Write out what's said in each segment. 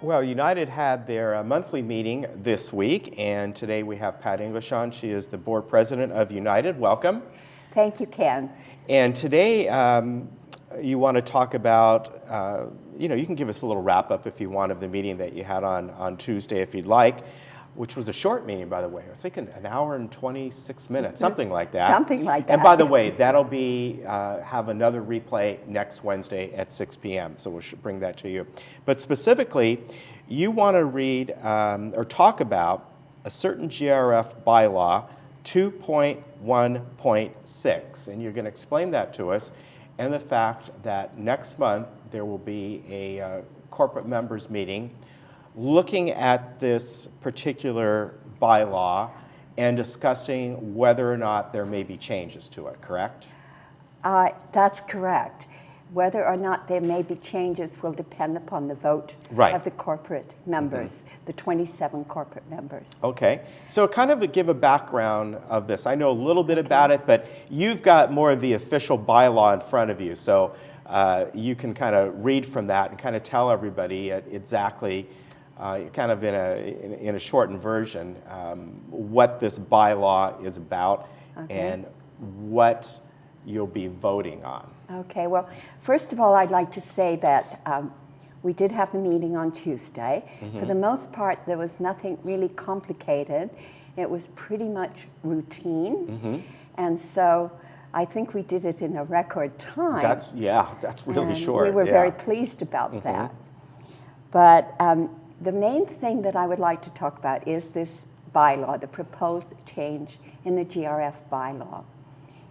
Well, United had their monthly meeting this week, and today we have Pat English on. She is the board president of United. Welcome. Thank you, Ken. And today you want to talk about, you can give us a little wrap-up if you want of the meeting that you had on Tuesday if you'd like, which was a short meeting, by the way. I was thinking an hour and 26 minutes, something like that. Something like that. And by the way, that'll be have another replay next Wednesday at 6 p.m., so we'll bring that to you. But specifically, you want to read or talk about a certain GRF bylaw, 2.1.6, and you're going to explain that to us, and the fact that next month there will be a corporate members meeting looking at this particular bylaw and discussing whether or not there may be changes to it, correct? That's correct. Whether or not there may be changes will depend upon the vote Right. of the corporate members, the 27 corporate members. Okay, so kind of give a background of this. I know a little bit about it, but you've got more of the official bylaw in front of you, so you can kind of read from that and kind of tell everybody exactly, kind of in a shortened version, what this bylaw is about and what you'll be voting on. Okay, well, first of all, I'd like to say that we did have the meeting on Tuesday. For the most part, there was nothing really complicated. It was pretty much routine. And so I think we did it in a record time. That's really and short. We were very pleased about that. But the main thing that I would like to talk about is this bylaw, the proposed change in the GRF bylaw.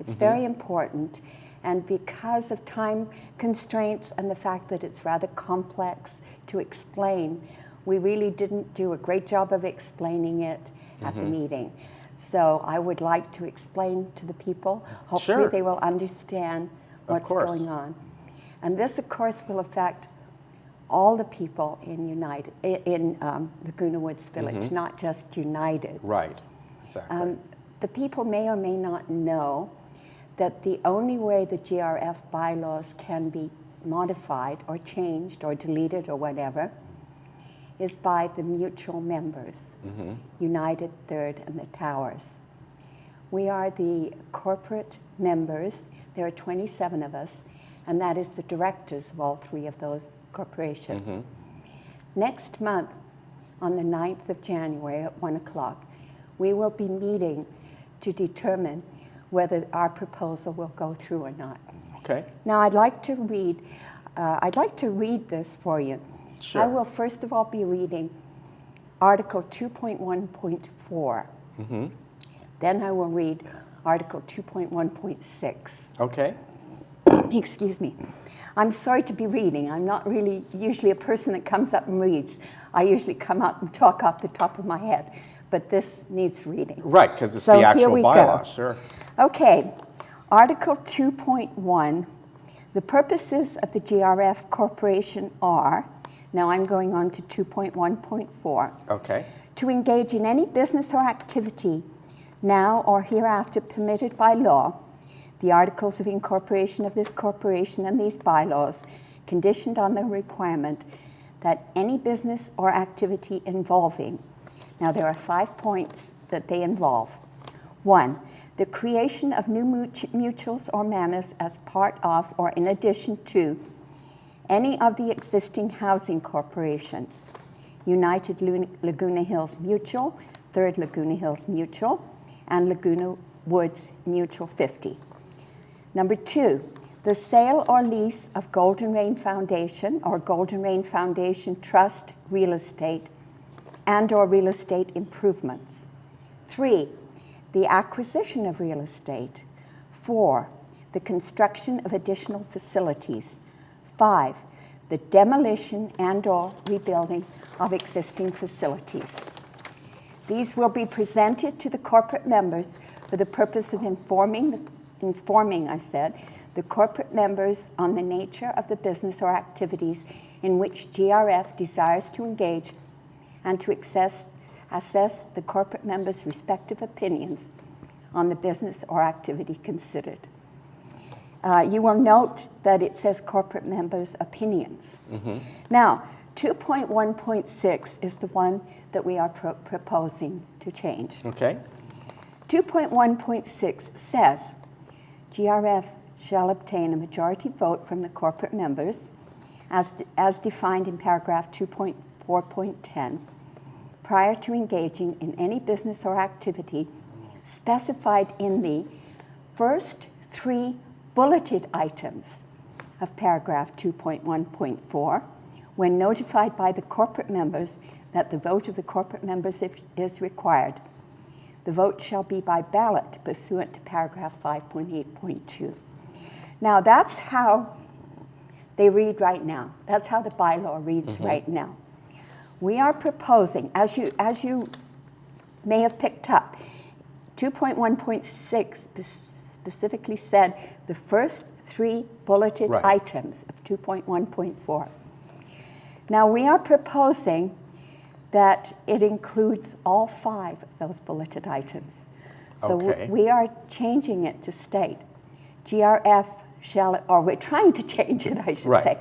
It's very important, and because of time constraints and the fact that it's rather complex to explain, we really didn't do a great job of explaining it at the meeting. So I would like to explain to the people. Hopefully they will understand what's going on. And this, of course, will affect all the people in Laguna Woods Village, not just United. Right, exactly. The people may or may not know that the only way the GRF bylaws can be modified or changed or deleted or whatever is by the mutual members, United, Third, and the Towers. We are the corporate members. There are 27 of us, and that is the directors of all three of those corporations. Next month, on the 9th of January at 1 o'clock, we will be meeting to determine whether our proposal will go through or not. Okay. Now, I'd like to read this for you. Sure. I will first of all be reading Article 2.1.4. Then I will read Article 2.1.6. Okay. Excuse me. I'm sorry to be reading. I'm not really usually a person that comes up and reads. I usually come up and talk off the top of my head. But this needs reading. Right, because it's the actual bylaw, sure. Okay, Article 2.1, the purposes of the GRF Corporation are, now I'm going on to 2.1.4. Okay. To engage in any business or activity now or hereafter permitted by law, the articles of incorporation of this corporation and these bylaws conditioned on the requirement that any business or activity involving, now there are 5 points that they involve. 1, the creation of new mutuals or manors as part of or in addition to any of the existing housing corporations, United Laguna Hills Mutual, Third Laguna Hills Mutual, and Laguna Woods Mutual 50. Number 2, the sale or lease of Golden Rain Foundation or Golden Rain Foundation Trust real estate and or real estate improvements. 3, the acquisition of real estate. 4, the construction of additional facilities. 5, the demolition and or rebuilding of existing facilities. These will be presented to the corporate members for the purpose of informing, the corporate members on the nature of the business or activities in which GRF desires to engage and to assess the corporate members' respective opinions on the business or activity considered. You will note that it says corporate members' opinions. Now, 2.1.6 is the one that we are proposing to change. Okay. 2.1.6 says, GRF shall obtain a majority vote from the corporate members as defined in paragraph 2.4.10 prior to engaging in any business or activity specified in the first 3 bulleted items of paragraph 2.1.4 when notified by the corporate members that the vote of the corporate members is required. The vote shall be by ballot pursuant to paragraph 5.8.2. Now that's how they read right now. That's how the bylaw reads right now. We are proposing, as you may have picked up, 2.1.6 specifically said the first 3 bulleted items of 2.1.4. Now we are proposing that it includes all 5 of those bulleted items. So we are changing it to state, GRF shall, or we're trying to change it, I should say.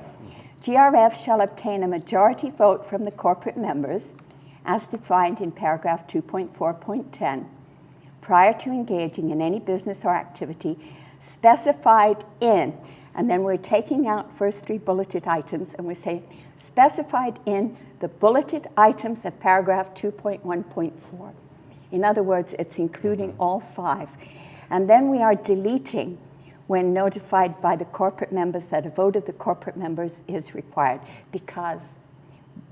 GRF shall obtain a majority vote from the corporate members as defined in paragraph 2.4.10 prior to engaging in any business or activity specified in, and then we're taking out first 3 bulleted items and we're saying specified in the bulleted items of paragraph 2.1.4. In other words, it's including all 5. And then we are deleting when notified by the corporate members that a vote of the corporate members is required, because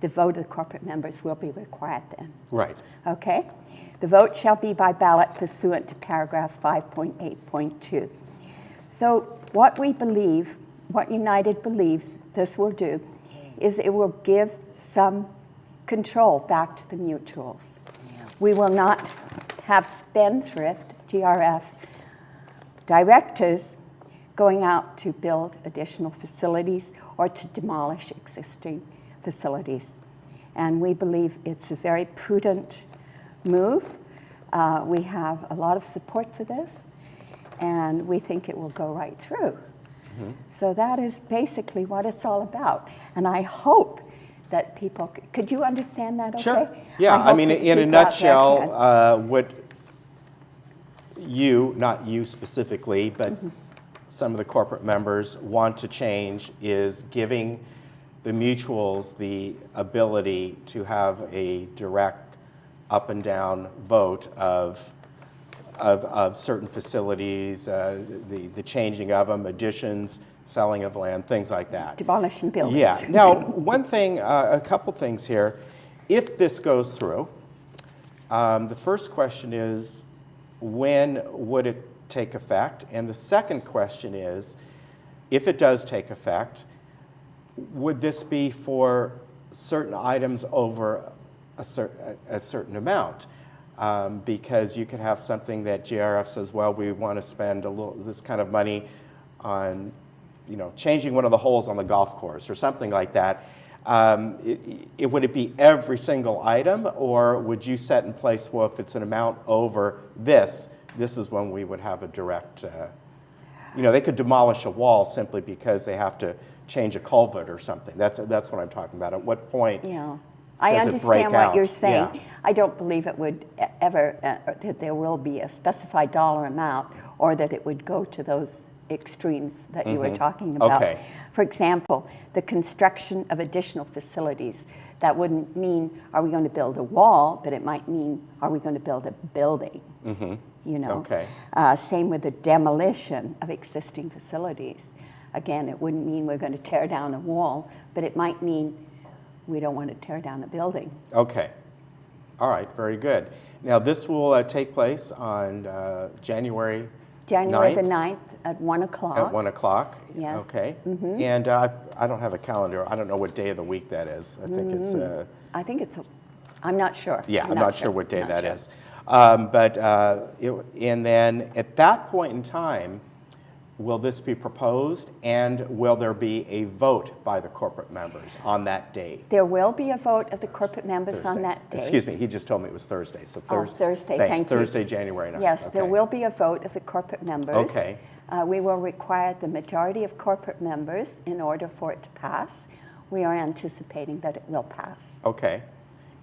the vote of the corporate members will be required then. Right. Okay? The vote shall be by ballot pursuant to paragraph 5.8.2. So what we believe, what United believes this will do, is it will give some control back to the mutuals. We will not have spendthrift, GRF, directors going out to build additional facilities or to demolish existing facilities. And we believe it's a very prudent move. We have a lot of support for this, and we think it will go right through. So that is basically what it's all about. And I hope that people, could you understand that okay? Sure. Yeah, I mean, in a nutshell, what you, not you specifically, but some of the corporate members want to change is giving the mutuals the ability to have a direct up and down vote of certain facilities, the changing of them, additions, selling of land, things like that. Demolishing buildings. Yeah. Now, one thing, a couple things here. If this goes through, the first question is, when would it take effect? And the second question is, if it does take effect, would this be for certain items over a certain amount? Because you could have something that GRF says, well, we want to spend this kind of money on, changing one of the holes on the golf course or something like that. Would it be every single item, or would you set in place, well, if it's an amount over this is when we would have a direct, they could demolish a wall simply because they have to change a culvert or something. That's what I'm talking about. At what point I does it break understand what out? you're saying. Yeah. I don't believe it would ever, that there will be a specified dollar amount, or that it would go to those extremes that you were talking about. Okay. For example, the construction of additional facilities. That wouldn't mean, are we going to build a wall, but it might mean, are we going to build a building? Okay. Same with the demolition of existing facilities. Again, it wouldn't mean we're going to tear down a wall, but it might mean we don't want to tear down a building. Okay. All right, very good. Now, this will take place on January the 9th at 1 o'clock. At 1 o'clock? Yes. Okay. And I don't have a calendar. I don't know what day of the week that is. I think it's... I'm not sure. Yeah, I'm not sure what day that is. And then at that point in time, will this be proposed, and will there be a vote by the corporate members on that day? There will be a vote of the corporate members Thursday. on that day. Excuse me, he just told me it was Thursday. So Thursday, thanks. thank you. Thursday, January 9th. Yes, okay. there will be a vote of the corporate members. Okay. We will require the majority of corporate members in order for it to pass. we are anticipating that it will pass. Okay.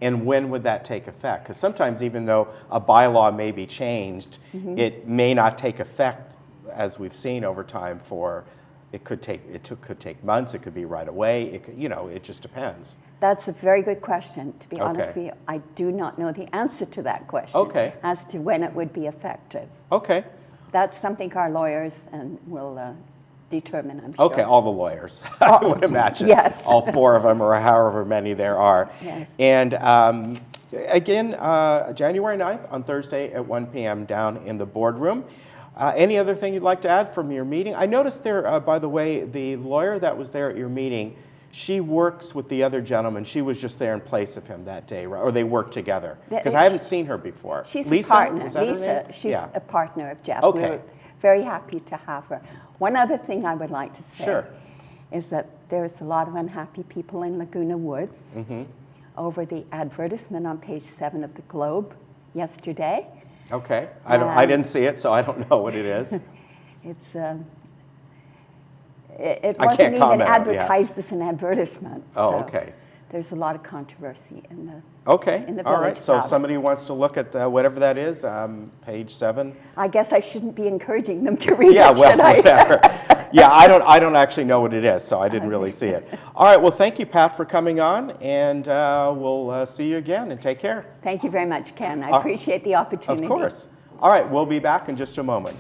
And when would that take effect? Because sometimes even though a bylaw may be changed, it may not take effect, as we've seen over time, for, it could take months, it could be right away, it could, it just depends. That's a very good question. To be honest Okay. with you, I do not know the answer to that question Okay. as to when it would be effective. Okay. That's something our lawyers will determine, I'm sure. Okay, all the lawyers, I would imagine. Yes. All 4 of them, or however many there are. Yes. And again, January 9th on Thursday at 1 p.m. down in the boardroom. Any other thing you'd like to add from your meeting? I noticed there, by the way, the lawyer that was there at your meeting, she works with the other gentleman. She was just there in place of him that day, right? Or they work together? Because I haven't seen her before. She's Lisa? a partner. Was that her Lisa, name? she's Yeah. a partner of Jeff. Okay. We're very happy to have her. One other thing I would like to say Sure. is that there's a lot of unhappy people in Laguna Woods over the advertisement on page 7 of the Globe yesterday. Okay. I didn't see it, so I don't know what it is. It's it I wasn't can't even comment on it, yeah. advertised as an advertisement. Oh, so okay. There's a lot of controversy in the. Okay, in the all right. village So if about it. somebody wants to look at whatever that is, page 7. I guess I shouldn't be encouraging them to read Yeah, it, well, should I? whatever. Yeah, I don't actually know what it is, so I didn't really see it. All right, well, thank you, Pat, for coming on, and we'll see you again, and take care. Thank you very much, Ken. I appreciate the opportunity. Of course. All right, we'll be back in just a moment.